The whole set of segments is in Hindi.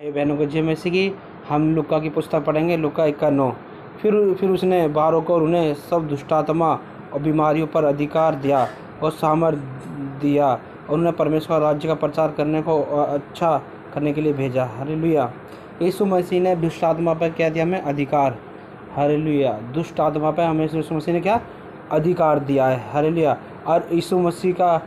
भाई बहनों को जय मसीह की। हम लुका की पुस्तक पढ़ेंगे, लुका 1:9। फिर उसने बाहरों को और उन्हें सब दुष्टात्मा और बीमारियों पर अधिकार दिया और सामर्थ्य दिया और उन्हें परमेश्वर राज्य का प्रचार करने को अच्छा करने के लिए भेजा। हालेलुया। यीशु मसीह ने दुष्ट आत्मा पर क्या दिया? हमें अधिकार। हालेलुया। दुष्ट आत्मा पर हमें यीशु मसीह ने क्या अधिकार दिया है? हालेलुया। और यीशु मसीह का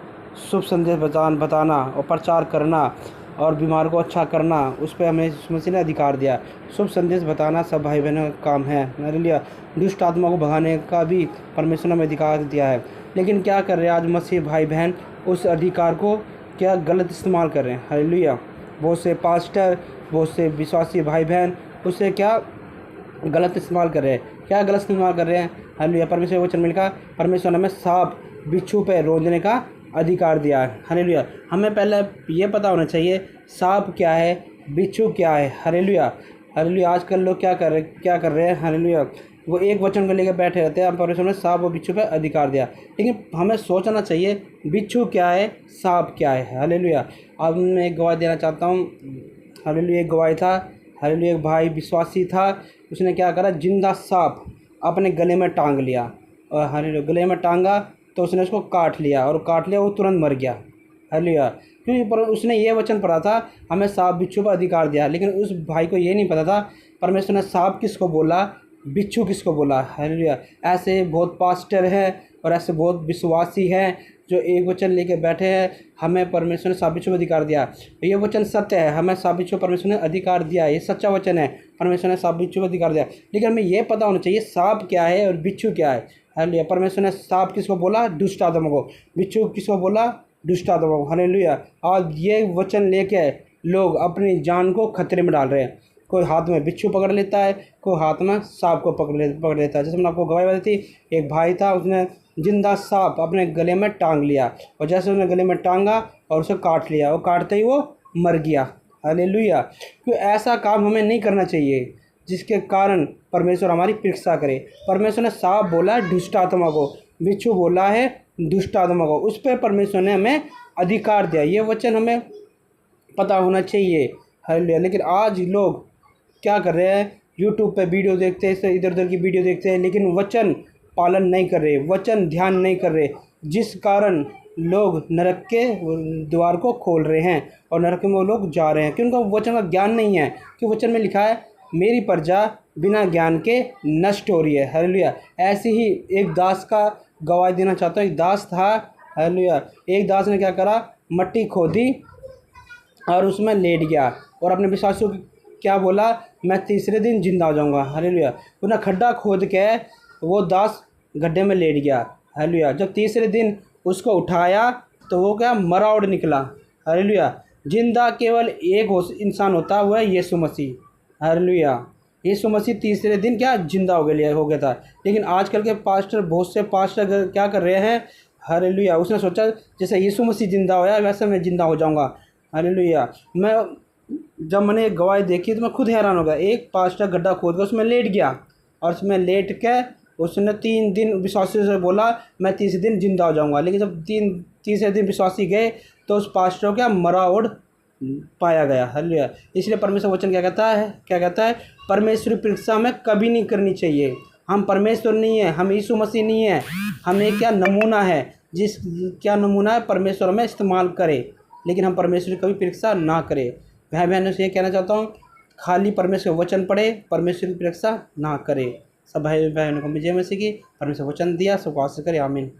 शुभ संदेश बताना और प्रचार करना और बीमार को अच्छा करना, उस पर हमें यीशु मसीह ने अधिकार दिया। शुभ संदेश बताना सब भाई बहनों का काम है। हालेलुया। दुष्ट आत्मा को भगाने का भी परमेश्वर ने हमें अधिकार दिया है। लेकिन क्या कर रहे हैं आज मसीह भाई बहन? उस अधिकार को क्या गलत इस्तेमाल कर रहे हैं। हालेलुया। बहुत से पास्टर, बहुत से विश्वासी भाई बहन उसे क्या गलत इस्तेमाल कर रहे हैं। क्या गलत इस्तेमाल कर रहे हैं? हालेलुया। परमेश्वर वचन में लिखा, परमेश्वर ने हमें सांप बिच्छू पे रोंदने का अधिकार दिया है। हालेलुया। हमें पहले ये पता होना चाहिए सांप क्या है, बिच्छू क्या है। हालेलुया। हालेलुया। आजकल लोग क्या कर रहे हैं? हालेलुया। वो एक वचन को लेकर बैठे रहते हैं। परमेश्वर ने सांप और बिच्छू पे अधिकार दिया, लेकिन हमें सोचना चाहिए बिच्छू क्या है, सांप क्या है। हालेलुया। अब मैं एक गवाही देना चाहता हूँ। हालेलुया। एक गवाही था। हालेलुया। एक भाई विश्वासी था, उसने क्या करा? जिंदा सांप अपने गले में टांग लिया और हालेलुया गले में टांगा तो उसने उसको काट लिया और वो तुरंत मर गया। हालेलुया। क्योंकि पर उसने ये वचन पढ़ा था, हमें सांप बिच्छू पर अधिकार दिया, लेकिन उस भाई को ये नहीं पता था परमेश्वर ने सांप किसको बोला, बिच्छू किसको बोला। हालेलुया। ऐसे बहुत पास्टर हैं और ऐसे बहुत विश्वासी हैं जो एक वचन लेके बैठे हैं, हमें परमेश्वर ने सांप बिच्छू पर अधिकार दिया। ये वचन सत्य है, हमें सांप बिच्छू परमेश्वर ने अधिकार दिया, ये सच्चा वचन है। परमेश्वर ने सांप बिच्छू पर अधिकार दिया, लेकिन हमें ये पता होना चाहिए सांप क्या है और बिच्छू क्या है। हालेलुया। परमेश्वर ने सांप किसको बोला? दुष्ट आत्मा को। बिच्छू किसको बोला? दुष्ट आत्मा को। हालेलुया। आज ये वचन लेके लोग अपनी जान को खतरे में डाल रहे हैं। कोई हाथ में बिच्छू पकड़ लेता है, कोई हाथ में सांप को पकड़ लेता है। जैसे मैंने आपको गवाही बताई थी, एक भाई था, उसने जिंदा सांप अपने गले में टांग लिया और जैसे उसने गले में टांगा और उसे काट लिया और काटते ही वो मर गया। हालेलुया। क्योंकि ऐसा काम हमें नहीं करना चाहिए जिसके कारण परमेश्वर हमारी परीक्षा करे। परमेश्वर ने सांप बोला है दुष्ट आत्मा को, बिच्छू बोला है दुष्ट आत्मा को, उस पर परमेश्वर ने हमें अधिकार दिया। ये वचन हमें पता होना चाहिए। हालेलुया। लेकिन आज लोग क्या कर रहे हैं? यूट्यूब पे वीडियो देखते हैं, इधर उधर की वीडियो देखते हैं, लेकिन वचन पालन नहीं कर रहे, वचन ध्यान नहीं कर रहे, जिस कारण लोग नरक के द्वार को खोल रहे हैं और नरक में वो लोग जा रहे हैं, क्योंकि उनको वचन का ज्ञान नहीं है। कि वचन में लिखा है, मेरी प्रजा बिना ज्ञान के नष्ट हो रही है। हालेलुया। ऐसे ही एक दास का गवाही देना चाहता हूँ। एक दास था। हालेलुया। एक दास ने क्या करा? मट्टी खोदी और उसमें लेट गया और अपने विश्वासियों को क्या बोला? मैं तीसरे दिन जिंदा हो जाऊंगा। हालेलुया। उन्हें खड्डा खोद के वो दास गड्ढे में लेट गया। हालेलुया। जब तीसरे दिन उसको उठाया तो वो क्या? मरा उड़ निकला। हालेलुया। जिंदा केवल एक इंसान होता, वह है यीशु मसीह। हालेलुया। यीशु मसीह तीसरे दिन क्या? जिंदा हो गया था। लेकिन आजकल के पास्टर, बहुत से पास्टर क्या कर रहे हैं? हालेलुया। उसने सोचा जैसे यीशु मसीह जिंदा होया वैसे मैं जिंदा हो जाऊंगा। हालेलुया। जब मैंने एक गवाही देखी तो मैं खुद हैरान हो गया। एक पास्टर गड्ढा खोद कर उसमें लेट गया और उसमें लेट के उसने 3 दिन विश्वासी से बोला मैं तीसरे दिन जिंदा हो जाऊंगा। लेकिन जब तीसरे दिन विश्वासी गए तो उस पास्टर को क्या? मरा उड़ पाया गया। हालेलुया। इसलिए परमेश्वर वचन क्या कहता है? परमेश्वरी परीक्षा हमें कभी नहीं करनी चाहिए। हम परमेश्वर नहीं है, हम यीशु मसीह नहीं है, हमें क्या नमूना है, क्या नमूना है? परमेश्वर हमें इस्तेमाल करे, लेकिन हम परमेश्वर की कभी परीक्षा ना करें। भाई बहनों से ये कहना चाहता हूँ, खाली परमेश्वर वचन पढ़े, परमेश्वर की परीक्षा ना करे। सब भाई बहनों को विजय मसीह की परमेश्वर वचन दिया, सबको आशीष करे। आमीन।